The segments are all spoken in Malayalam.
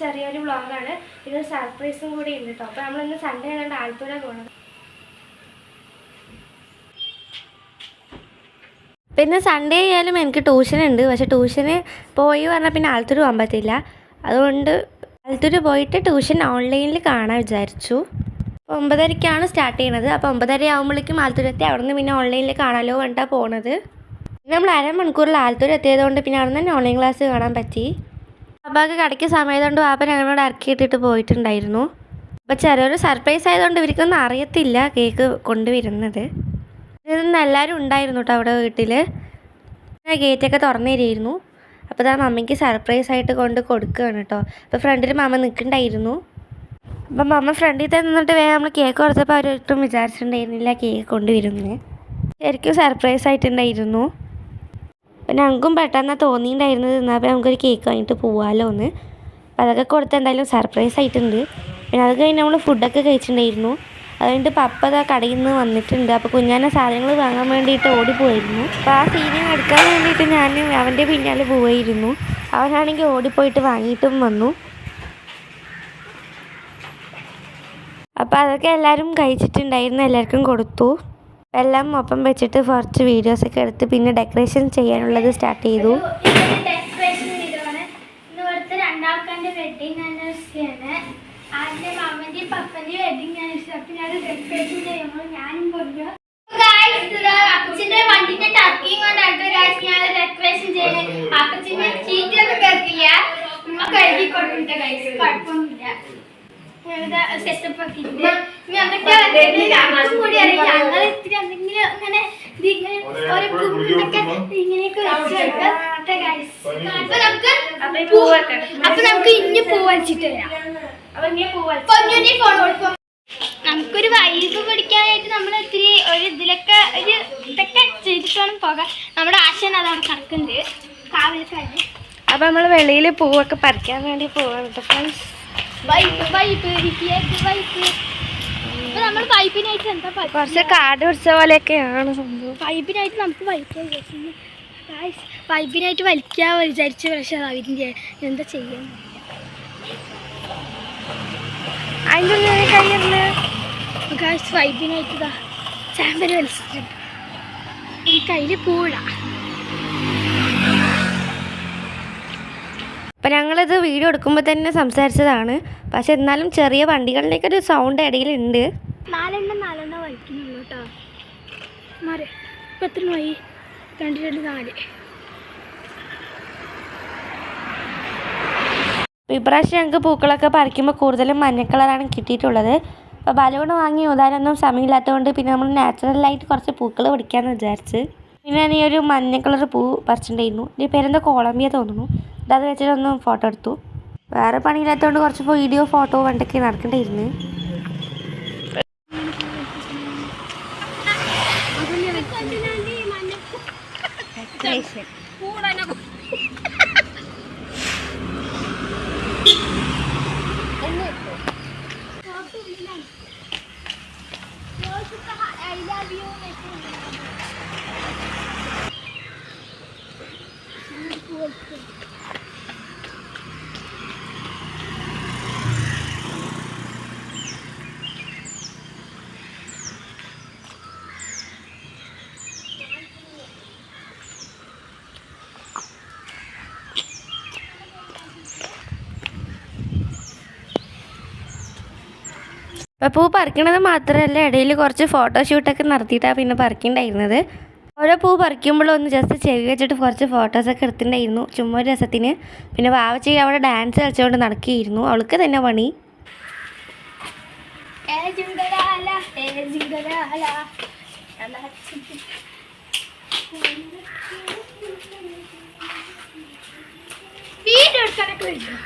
ചെറിയൊരു വ്ളോഗാണ്. ഇതൊരു സർപ്രൈസും കൂടി ഉണ്ട് കേട്ടോ. അപ്പോൾ നമ്മളിന്ന് സൺഡേ ആയതുകൊണ്ട് ആലപ്പുഴ പോകണം. പിന്നെ സൺഡേ ആയാലും എനിക്ക് ട്യൂഷൻ ഉണ്ട്. പക്ഷെ ട്യൂഷന് പോയി പറഞ്ഞാൽ പിന്നെ ആലത്തൂർ പോകാൻ പറ്റില്ല. അതുകൊണ്ട് ആലത്തൂർ പോയിട്ട് ട്യൂഷൻ ഓൺലൈനിൽ കാണാൻ വിചാരിച്ചു. അപ്പോൾ 9:30ക്കാണ് സ്റ്റാർട്ട് ചെയ്യണത്. അപ്പോൾ 9:30 ആകുമ്പോഴേക്കും ആലത്തൂർ എത്തി. അവിടെ നിന്ന് പിന്നെ ഓൺലൈനിൽ കാണാമല്ലോ പറഞ്ഞിട്ടാണ് പോണത്. പിന്നെ നമ്മൾ അരമണിക്കൂറിൽ ആലത്തൂർ എത്തിയതുകൊണ്ട് പിന്നെ അവിടെ നിന്ന് തന്നെ ഓൺലൈൻ ക്ലാസ് കാണാൻ പറ്റി. വാപ്പാക്ക് കടയ്ക്ക് സമയത്തുകൊണ്ട് വാപ്പ ഞങ്ങളോട് ഇറക്കിയിട്ടിട്ട് പോയിട്ടുണ്ടായിരുന്നു. അപ്പോൾ ചെറിയൊരു സർപ്രൈസ് ആയതുകൊണ്ട് ഇവർക്കൊന്നും അറിയത്തില്ല കേക്ക് കൊണ്ടുവരുന്നത്. ഇതൊന്നും എല്ലാവരും ഉണ്ടായിരുന്നു കേട്ടോ അവിടെ വീട്ടിൽ. ഗേറ്റൊക്കെ തുറന്നു തരുമായിരുന്നു. അപ്പോൾ ഇതാ മമ്മിക്ക് സർപ്രൈസായിട്ട് കൊണ്ട് കൊടുക്കുകയാണ് കേട്ടോ. അപ്പോൾ ഫ്രണ്ടിൽ മമ്മ നിൽക്കണ്ടായിരുന്നു. അപ്പം മമ്മ ഫ്രണ്ടിൽ നിന്നിട്ട് വേഗം നമ്മൾ കേക്ക് കൊടുത്തപ്പോൾ അവരൊട്ടും വിചാരിച്ചിട്ടുണ്ടായിരുന്നില്ല കേക്ക് കൊണ്ടുവരുന്നത്. ശരിക്കും സർപ്രൈസ് ആയിട്ടുണ്ടായിരുന്നു. അപ്പം ഞങ്ങൾക്കും പെട്ടെന്ന് തോന്നിയിട്ടുണ്ടായിരുന്നത് എന്നാൽ നമുക്കൊരു കേക്ക് വാങ്ങിയിട്ട് പോകാമല്ലോ എന്ന്. അപ്പോൾ അതൊക്കെ കൊടുത്ത് എന്തായാലും സർപ്രൈസ് ആയിട്ടുണ്ട്. പിന്നെ അത് കഴിഞ്ഞ് നമ്മൾ ഫുഡൊക്കെ കഴിച്ചിട്ടുണ്ടായിരുന്നു. അതുകൊണ്ട് പപ്പ അതാ കടയിൽ നിന്ന് വന്നിട്ടുണ്ട്. അപ്പോൾ കുഞ്ഞാനെ സാധനങ്ങൾ വാങ്ങാൻ വേണ്ടിയിട്ട് ഓടിപ്പോയിരുന്നു. അപ്പോൾ ആ സീനിനെ എടുക്കാൻ വേണ്ടിയിട്ട് ഞാൻ അവൻ്റെ പിന്നാലെ പോയിരുന്നു. അവനാണെങ്കിൽ ഓടിപ്പോയിട്ട് വാങ്ങിയിട്ടും വന്നു. അപ്പോൾ അതൊക്കെ എല്ലാവരും കഴിച്ചിട്ടുണ്ടായിരുന്നു. എല്ലാവർക്കും കൊടുത്തു. എല്ലാം ഒപ്പം വെച്ചിട്ട് കുറച്ച് വീഡിയോസൊക്കെ എടുത്ത് പിന്നെ ഡെക്കറേഷൻ ചെയ്യാനുള്ളത് സ്റ്റാർട്ട് ചെയ്തു. ഡെക്കറേഷൻ വീഡിയോ ആണ്. ഇവിടുത്തെ രണ്ടാൾക്കാരുടെ വെഡിങ് ആനിവേഴ്സറിയാണ്. ആദ്യം അമ്മൻ്റെയും പപ്പൻ്റെയും വെഡിങ് ആനിവേഴ്സറി. അപ്പം ഞാൻ ഡെക്കറേഷൻ ചെയ്യുമ്പോൾ ഞാനും കൊണ്ടു അപ്പച്ചൻ്റെ വണ്ടിൻ്റെ ടർക്കിയും കൊണ്ടാണ് ഞാൻ ഡെക്കറേഷൻ ചെയ്യുന്നത്. അപ്പച്ചൻ്റെ ചീറ്റൊക്കെ കേൾക്കില്ല, കഴുകി കൊടുക്കട്ടെ ഗൈസ്, കുഴപ്പമൊന്നുമില്ല. സെറ്റപ്പ് ഒക്കെ ഉണ്ട്. കൂടി അറിയാം ഞങ്ങൾ ഇത്തിരി എന്തെങ്കിലും അങ്ങനെ ഓരോ പൂവിനൊക്കെ ഇങ്ങനെയൊക്കെ വെച്ചെടുക്കട്ടെ ഗൈസ്. അപ്പൊ നമുക്ക് ഇനി പൂ വലിച്ചിട്ട് വരാം. നമുക്കൊരു വൈബ് പിടിക്കാനായിട്ട് നമ്മൾ ഇത്തിരി ഒരു ഇതിലൊക്കെ ഒരു ഇതൊക്കെ ചെയ്തിട്ട് വേണം പോകാൻ. നമ്മുടെ ആശാൻ അതവിടെ കിടക്കുന്നുണ്ട് കാവൽക്കാരൻ. അപ്പൊ നമ്മൾ വെളിയിൽ പൂവൊക്കെ പറിക്കാൻ വേണ്ടി പോവാണ് കേട്ടോ ഫ്രണ്ട്സ്. നമ്മൾ പൈപ്പിനായിട്ട് എന്താ കുറച്ച് കാട് പിടിച്ച പോലെയൊക്കെയാണ് സംഭവം. പൈപ്പിനായിട്ട് നമുക്ക് പൈപ്പിനായിട്ട് വലിക്കാൻ വിചാരിച്ചു. പക്ഷെ അതിൻ്റെ എന്താ ചെയ്യാൻ അതിൻ്റെ കഴിയുന്നത് പൈപ്പിനായിട്ട് ഇതാ ചാമ്പല് വലിച്ചിട്ടുണ്ട്. ഈ കയ്യിൽ പൂവിടാം. അപ്പം ഞങ്ങളിത് വീഡിയോ എടുക്കുമ്പോൾ തന്നെ സംസാരിച്ചതാണ്. പക്ഷെ എന്നാലും ചെറിയ വണ്ടികളിലേക്കൊരു സൗണ്ട് ഇടയിലുണ്ട്. നാലെണ്ണം വലിക്കുന്നുള്ളൂ കേട്ടോ. മാറി ഇപ്പം എത്ര പോയി? 2 ഇപ്രാവശ്യം ഞങ്ങൾക്ക് പൂക്കളൊക്കെ പറിക്കുമ്പോൾ കൂടുതലും മഞ്ഞ കളറാണ് കിട്ടിയിട്ടുള്ളത്. അപ്പോൾ ബലൂൺ വാങ്ങി ഊതാനൊന്നും സമയമില്ലാത്തതുകൊണ്ട് പിന്നെ നമ്മൾ നാച്ചുറലായിട്ട് കുറച്ച് പൂക്കൾ പിടിക്കാമെന്ന് വിചാരിച്ച് പിന്നെ ഞാൻ ഈ ഒരു മഞ്ഞ കളർ പൂ പറിച്ചിട്ടുണ്ടായിരുന്നു. ഇതിൻ്റെ പേരെന്തോ കൊളംബിയ തോന്നുന്നു. അത് വെച്ചിട്ടൊന്ന് ഫോട്ടോ എടുത്തു. വേറെ പണിയില്ലാത്തതുകൊണ്ട് കുറച്ച് വീഡിയോ ഫോട്ടോ കണ്ടൊക്കെ നടക്കേണ്ടിയിരുന്നു. അപ്പോൾ പൂ പറിക്കണത് മാത്രമല്ല ഇടയിൽ കുറച്ച് ഫോട്ടോഷൂട്ടൊക്കെ നടത്തിയിട്ടാണ് പിന്നെ പറിക്കണ്ടായിരുന്നത്. ഓരോ പൂ പറിക്കുമ്പോഴും ഒന്ന് ജസ്റ്റ് ചെവി വെച്ചിട്ട് കുറച്ച് ഫോട്ടോസൊക്കെ എടുത്തിട്ടുണ്ടായിരുന്നു ചുമ്മാ ഒരു രസത്തിന്. പിന്നെ വാവച്ചി അവിടെ ഡാൻസ് കളിച്ചുകൊണ്ട് നടക്കുകയായിരുന്നു. അവൾക്ക് തന്നെ പണി. വീഡിയോ എടുക്കാനൊക്കെ വരും.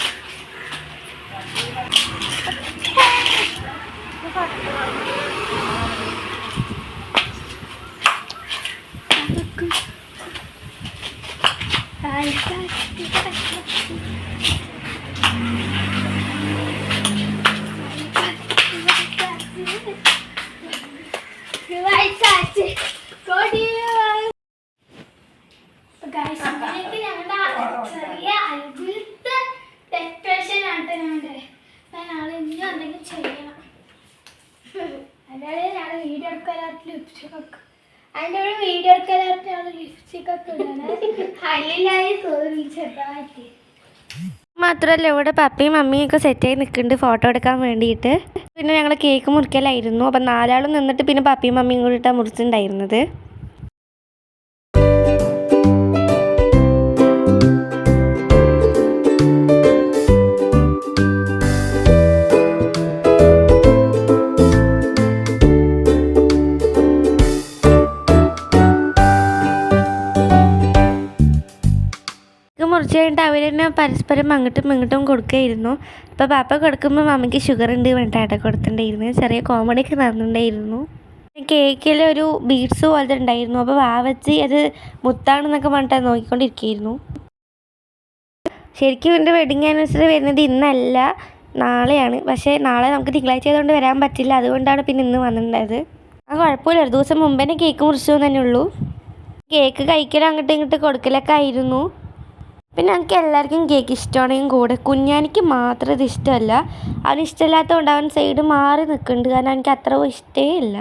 ചെറിയ അത്ഭുത ലിപ്സ്റ്റിക് ഒക്കെ അതിൻ്റെ ഒരു വീഡിയോ എടുക്കലായിട്ടാണ് ലിപ്സ്റ്റിക് ഒക്കെ ഇടുന്നത്. ഹൈലൈറ്റായി തോന്നി ചെറുതായിട്ട്. മാത്രമല്ല ഇവിടെ പപ്പയും മമ്മിയും ഒക്കെ സെറ്റായി നിൽക്കുന്നുണ്ട് ഫോട്ടോ എടുക്കാൻ വേണ്ടിയിട്ട്. പിന്നെ ഞങ്ങൾ കേക്ക് മുറിക്കലായിരുന്നു. അപ്പം 4 ആളും നിന്നിട്ട് പിന്നെ പപ്പയും മമ്മിയും കൂടിയിട്ടാണ് മുറിച്ചിട്ടുണ്ടായിരുന്നത്. മുറിച്ച് കഴിഞ്ഞിട്ട് അവർ തന്നെ പരസ്പരം അങ്ങോട്ടും ഇങ്ങോട്ടും കൊടുക്കുകയായിരുന്നു. അപ്പോൾ പാപ്പ കൊടുക്കുമ്പോൾ മമ്മിക്ക് ഷുഗർ ഉണ്ട് വേണ്ടിയിട്ടാണ് കൊടുത്തിട്ടുണ്ടായിരുന്നു. ചെറിയ കോമഡിയൊക്കെ നടന്നിട്ടുണ്ടായിരുന്നു. കേക്കിൽ ഒരു ബീഡ്സ് പോലത്തെ ഉണ്ടായിരുന്നു. അപ്പോൾ വാവച്ചി അത് മുത്താണെന്നൊക്കെ പറഞ്ഞിട്ട് നോക്കിക്കൊണ്ടിരിക്കുകയായിരുന്നു. ശരിക്കും എൻ്റെ വെഡിങ് ആനിവേഴ്സറി വരുന്നത് ഇന്നല്ല, നാളെയാണ്. പക്ഷേ നാളെ നമുക്ക് തിങ്കളാഴ്ച ആയതുകൊണ്ട് വരാൻ പറ്റില്ല. അതുകൊണ്ടാണ് പിന്നെ ഇന്ന് വന്നിട്ടുണ്ടായത്. ആ കുഴപ്പമില്ല, ഒരു ദിവസം മുമ്പ് തന്നെ കേക്ക് മുറിച്ചു തന്നെ ഉള്ളൂ. കേക്ക് കഴിക്കലും അങ്ങോട്ടും ഇങ്ങോട്ട് കൊടുക്കലൊക്കെ ആയിരുന്നു. പിന്നെ എനിക്ക് എല്ലാവർക്കും കേക്ക് ഇഷ്ടമാണെങ്കിൽ കൂടെ കുഞ്ഞാനിക്ക് മാത്രം ഇത് ഇഷ്ടമല്ല. അവന് ഇഷ്ടമില്ലാത്തതുകൊണ്ട് അവൻ സൈഡ് മാറി നിൽക്കുന്നുണ്ട്. കാരണം എനിക്ക് അത്ര ഇഷ്ടമേ ഇല്ല.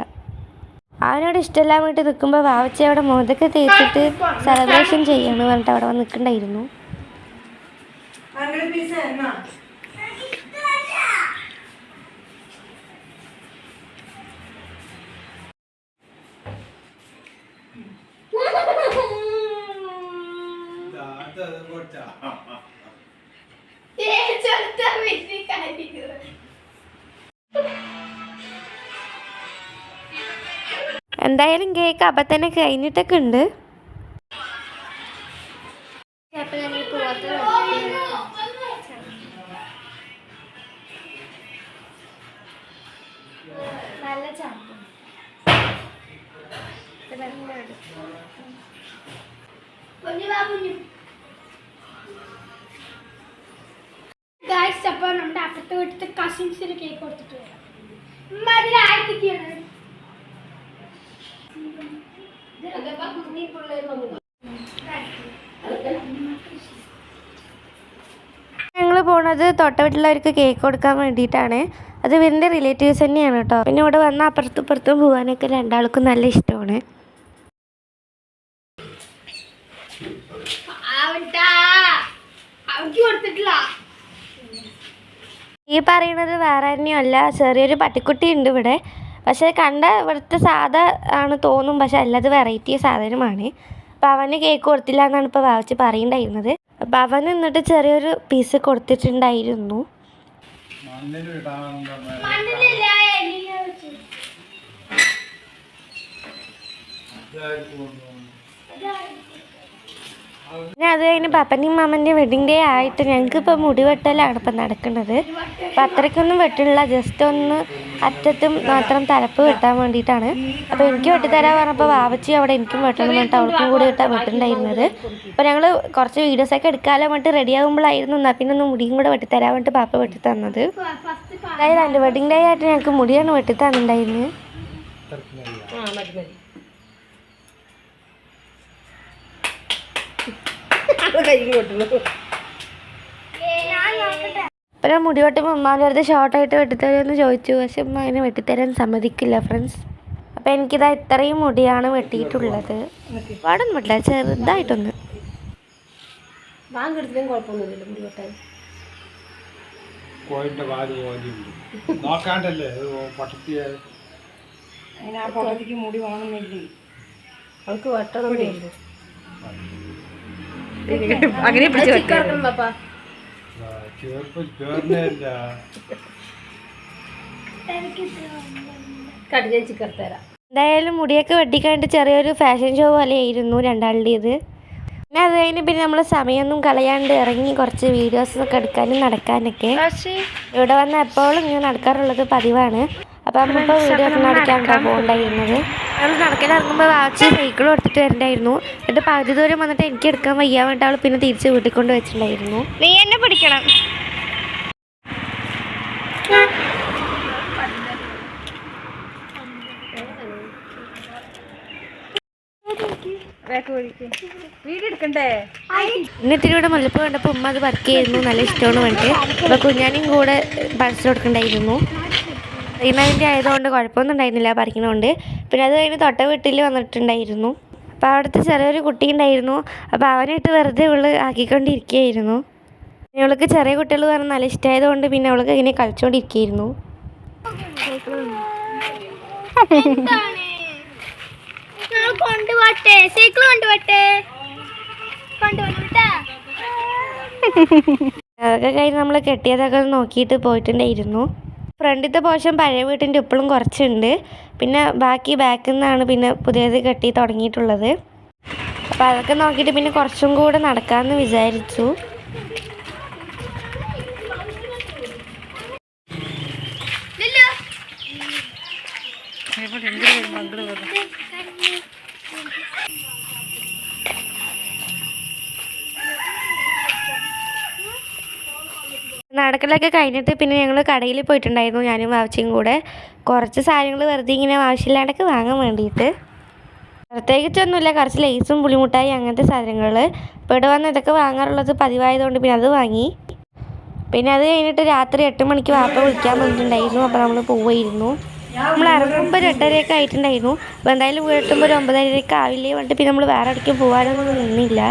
അവനോട് ഇഷ്ടമെല്ലാം വേണ്ടി നിൽക്കുമ്പോൾ വാവച്ച അവിടെ മുഖത്തൊക്കെ തേച്ചിട്ട് സെലിബ്രേഷൻ ചെയ്യണമെന്ന് പറഞ്ഞിട്ട് അവിടെ വന്ന് നിൽക്കണ്ടായിരുന്നു. എന്തായാലും കേക്ക് അപ്പം തന്നെ കഴിഞ്ഞിട്ടൊക്കെ ഉണ്ട്. നല്ല ചാമ്പ് ഗായ്സ്. അപ്പോൾ നമ്മുടെ അപ്പുറത്തെ വീട്ടിലത്തെ കസിൻസിന് കേക്ക് കൊടുത്തിട്ട് വരാം. ഞങ്ങൾ പോണത് തൊട്ട വീട്ടിലുള്ളവർക്ക് കേക്ക് കൊടുക്കാൻ വേണ്ടിയിട്ടാണ്. അത് ഇവരുടെ റിലേറ്റീവ്സ് തന്നെയാണ് കേട്ടോ. പിന്നെ ഇവിടെ വന്നാൽ അപ്പുറത്തും ഇപ്പുറത്തും പോകാനൊക്കെ രണ്ടാൾക്കും നല്ല ഇഷ്ടമാണ്. ഈ പറയുന്നത് വേറെ തന്നെയല്ല, ചെറിയൊരു പട്ടിക്കുട്ടി ഉണ്ട് ഇവിടെ. പക്ഷേ കണ്ട ഇവിടുത്തെ സാധാ ആണ് തോന്നും, പക്ഷെ അല്ലാതെ വെറൈറ്റി സാധനമാണ്. അപ്പം അവന് കേക്ക് കൊടുത്തില്ല എന്നാണ് ഇപ്പോൾ വാവച്ച് പറയുന്നുണ്ടായിരുന്നത്. അപ്പം അവന് എന്നിട്ട് ചെറിയൊരു പീസ് കൊടുത്തിട്ടുണ്ടായിരുന്നു. പിന്നെ അത് കഴിഞ്ഞ് പപ്പൻ്റെയും മാമൻ്റെയും വെഡിങ് ഡേ ആയിട്ട് ഞങ്ങൾക്കിപ്പോൾ മുടി വെട്ടലാണ് ഇപ്പം നടക്കുന്നത്. അപ്പം അത്രയ്ക്കൊന്നും വെട്ടില്ല, ജസ്റ്റ് ഒന്ന് അറ്റത്തും മാത്രം തലപ്പ് വെട്ടാൻ വേണ്ടിയിട്ടാണ്. അപ്പോൾ എനിക്ക് വെട്ടിത്തരാൻ പറഞ്ഞപ്പോൾ വാവച്ചി അവിടെ എനിക്കും വെട്ടണം പറഞ്ഞിട്ട് അവൾക്കും കൂടി വെട്ടിണ്ടായിരുന്നത്. അപ്പോൾ ഞങ്ങൾ കുറച്ച് വീഡിയോസൊക്കെ എടുക്കാനും വേണ്ടിയിട്ട് റെഡി ആകുമ്പോഴായിരുന്നു എന്നാൽ പിന്നെ ഒന്ന് മുടിയും കൂടെ വെട്ടിത്തരാൻ വേണ്ടിയിട്ട് പാപ്പ വെട്ടി തന്നത്. അതായത് എൻ്റെ വെഡിങ് ഡേ ആയിട്ട് ഞങ്ങൾക്ക് മുടിയാണ് വെട്ടി തന്നിട്ടുണ്ടായിരുന്നത്. അപ്പോൾ ഞാൻ മുടി വെട്ടുമ്പോൾ ഉമ്മാൻ്റെ അടുത്ത് ഷോർട്ടായിട്ട് വെട്ടിത്തരുമെന്ന് ചോദിച്ചു. പക്ഷെ ഉമ്മ അതിനെ വെട്ടിത്തരാൻ സമ്മതിക്കില്ല ഫ്രണ്ട്സ്. അപ്പോൾ എനിക്കിതാ ഇത്രയും മുടിയാണ് വെട്ടിയിട്ടുള്ളത്. ഒരുപാടൊന്നും വെട്ടില്ല, ചെറുതായിട്ടൊന്ന്. കുഴപ്പമൊന്നുമില്ല മുടി വെട്ടാൻ. മുടി വാങ്ങുന്നില്ലേ അവൾക്ക് വെട്ടണം. അങ്ങനെ എന്തായാലും മുടിയൊക്കെ വെട്ടിക്കഴിഞ്ഞിട്ട് ചെറിയൊരു ഫാഷൻ ഷോ പോലെയായിരുന്നു രണ്ടാളുടേത്. പിന്നെ അത് കഴിഞ്ഞ് പിന്നെ നമ്മൾ സമയമൊന്നും കളയാണ്ട് ഇറങ്ങി കുറച്ച് വീഡിയോസൊക്കെ എടുക്കാനും നടക്കാനൊക്കെ. ഇവിടെ വന്ന് എപ്പോഴും ഇങ്ങനെ നടക്കാറുള്ളത് പതിവാണ്. അപ്പോൾ നമ്മളിപ്പോൾ വീഡിയോ ഒക്കെ നടക്കാനാണ് പോകണ്ടായിരുന്നത്. ഞങ്ങൾ നടക്കലിറങ്ങുമ്പോൾ വാച്ച് സൈക്കിൾ എടുത്തിട്ട് വരണ്ടായിരുന്നു. എന്നിട്ട് പകുതി ദൂരം വന്നിട്ട് എനിക്ക് എടുക്കാൻ വയ്യാൻ വേണ്ടി അവൾ പിന്നെ തിരിച്ച് വീട്ടിൽ കൊണ്ട് വെച്ചിട്ടുണ്ടായിരുന്നു. നീ എന്നെ പിടിക്കണം. ഇന്നിത്തിരി ഇവിടെ മുല്ലപ്പ് കണ്ടപ്പോൾ ഉമ്മ അത് വർക്ക് ചെയ്യുന്നു, നല്ല ഇഷ്ടമാണ് വേണ്ടിട്ട്. അപ്പോൾ കുഞ്ഞാനും കൂടെ പറിച്ചു കൊടുക്കണ്ടായിരുന്നു. റീമാരിൻ്റെ ആയതുകൊണ്ട് കുഴപ്പമൊന്നും ഉണ്ടായിരുന്നില്ല പറിക്കുന്നതുകൊണ്ട്. പിന്നെ അത് കഴിഞ്ഞ് തൊട്ട വീട്ടിൽ വന്നിട്ടുണ്ടായിരുന്നു. അപ്പോൾ അവിടുത്തെ ചെറിയൊരു കുട്ടി ഉണ്ടായിരുന്നു. അപ്പോൾ അവനായിട്ട് വെറുതെ ഇവള് ആക്കിക്കൊണ്ടിരിക്കുകയായിരുന്നു. അവൾക്ക് ചെറിയ കുട്ടികൾ പറഞ്ഞാൽ നല്ല ഇഷ്ടമായതുകൊണ്ട് പിന്നെ അവൾക്ക് ഇങ്ങനെ കളിച്ചുകൊണ്ടിരിക്കുകയായിരുന്നു. കൊണ്ടുപോട്ടെ സൈക്കിൾ കൊണ്ടുപോട്ടെ അതൊക്കെ കഴിഞ്ഞ് നമ്മൾ കെട്ടിയതൊക്കെ നോക്കിയിട്ട് പോയിട്ടുണ്ടായിരുന്നു. ഫ്രണ്ടിലത്തെ പോർഷൻ പഴയ വീട്ടിൻ്റെ ഇപ്പോഴും കുറച്ചുണ്ട്. പിന്നെ ബാക്കി ബാക്കിൽ നിന്നാണ് പിന്നെ പുതിയത് കെട്ടി തുടങ്ങിയിട്ടുള്ളത്. അപ്പോൾ അതൊക്കെ നോക്കിയിട്ട് പിന്നെ കുറച്ചും കൂടെ നടക്കാമെന്ന് വിചാരിച്ചു. നടക്കലൊക്കെ കഴിഞ്ഞിട്ട് പിന്നെ ഞങ്ങൾ കടയിൽ പോയിട്ടുണ്ടായിരുന്നു, ഞാനും വാവച്ചിയും കൂടെ. കുറച്ച് സാധനങ്ങൾ വെറുതെ ഇങ്ങനെ ആവശ്യമില്ലാണ്ടൊക്കെ വാങ്ങാൻ വേണ്ടിയിട്ട്. പ്രത്യേകിച്ചൊന്നുമില്ല, കുറച്ച് ലേസും പുളിമുട്ടായി അങ്ങനത്തെ സാധനങ്ങൾ. ഇപ്പോൾ ഇവിടെ വന്ന് ഇതൊക്കെ വാങ്ങാറുള്ളത് പതിവായതുകൊണ്ട് പിന്നെ അത് വാങ്ങി. പിന്നെ അത് കഴിഞ്ഞിട്ട് രാത്രി 8 മണിക്ക് വാപ്പ വിളിക്കാൻ വന്നിട്ടുണ്ടായിരുന്നു. അപ്പോൾ നമ്മൾ പോവായിരുന്നു. നമ്മൾ ഇറങ്ങുമ്പോൾ ഒരു 8:30 ആയിട്ടുണ്ടായിരുന്നു. അപ്പോൾ എന്തായാലും വീട്ടുമ്പോൾ ഒരു 9:30 ആവില്ലേ പറഞ്ഞിട്ട് പിന്നെ നമ്മൾ വേറെ ഇടയ്ക്ക് പോകാനൊന്നും നിന്നില്ല.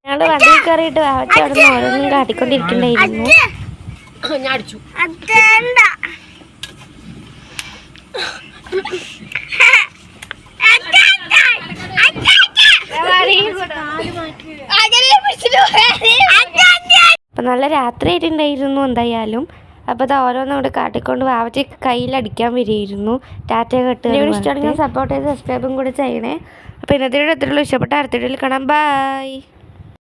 ഞങ്ങൾ വണ്ടിയിൽ കയറിയിട്ട് വാവച്ച അവിടെ നിന്ന് ഓരോന്നും കാട്ടിക്കൊണ്ടിരിക്കണ്ടായിരുന്നു. അപ്പം നല്ല രാത്രി ആയിട്ടുണ്ടായിരുന്നു എന്തായാലും. അപ്പോൾ അത് ഓരോന്നും അവിടെ കാട്ടിക്കൊണ്ട് വാവച്ച് കയ്യിലടിക്കാൻ വരികയായിരുന്നു. ടാറ്റ കെട്ട് ഇഷ്ടമാണെങ്കിൽ സപ്പോർട്ട് ചെയ്ത് സബ്സ്ക്രൈബും കൂടെ ചെയ്യണേ. അപ്പോൾ ഇന്നത്തെ വീഡിയോ എത്രയുള്ളൂ, ഇഷ്ടപ്പെട്ട അടുത്ത വീഡിയോയിൽ കാണാം. ബൈ.